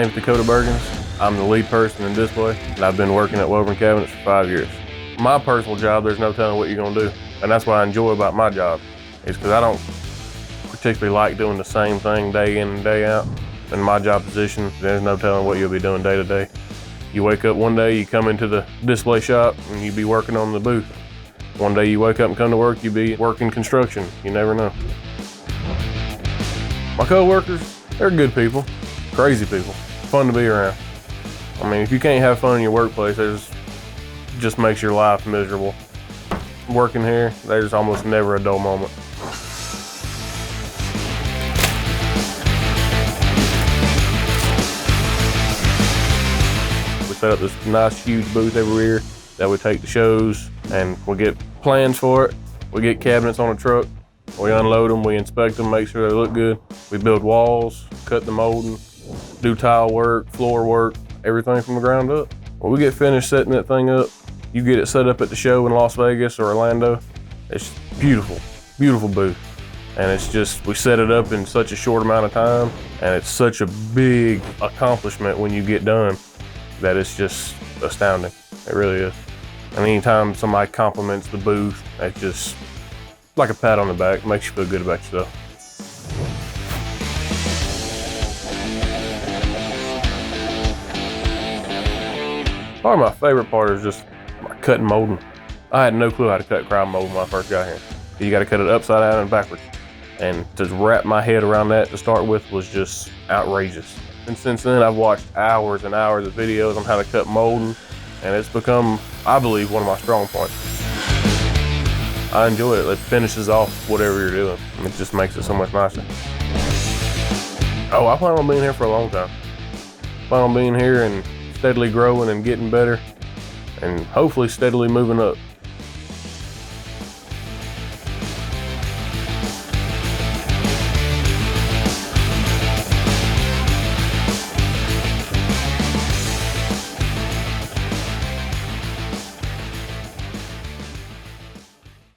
name's Dakota Burgans. I'm the lead person in display, and I've been working at Wellborn Cabinets for 5 years. My personal job, there's no telling what you're gonna do, and that's what I enjoy about my job, is because I don't particularly like doing the same thing day in and day out. In my job position, there's no telling what you'll be doing day to day. You wake up one day, you come into the display shop, and you be working on the booth. One day you wake up and come to work, you be working construction. You never know. My co-workers, they're good people, crazy people, fun to be around. I mean, if you can't have fun in your workplace, it just makes your life miserable. Working here, there's almost never a dull moment. We set up this nice huge booth every year that we take to shows, and we get plans for it. We get cabinets on a truck, we unload them, we inspect them, make sure they look good. We build walls, cut the molding, do tile work, floor work, everything from the ground up. When we get finished setting that thing up, you get it set up at the show in Las Vegas or Orlando. It's beautiful, beautiful booth. And it's just, we set it up in such a short amount of time, and it's such a big accomplishment when you get done that it's just astounding. It really is. And anytime somebody compliments the booth, it's just like a pat on the back, makes you feel good about yourself. Probably my favorite part is just cutting molding. I had no clue how to cut crown mold when I first got here. You gotta cut it upside down and backwards. And to wrap my head around that to start with was just outrageous. And since then, I've watched hours and hours of videos on how to cut molding, and it's become, I believe, one of my strong points. I enjoy it. It finishes off whatever you're doing. It just makes it so much nicer. Oh, I plan on being here for a long time. I plan on being here and steadily growing and getting better, and hopefully steadily moving up.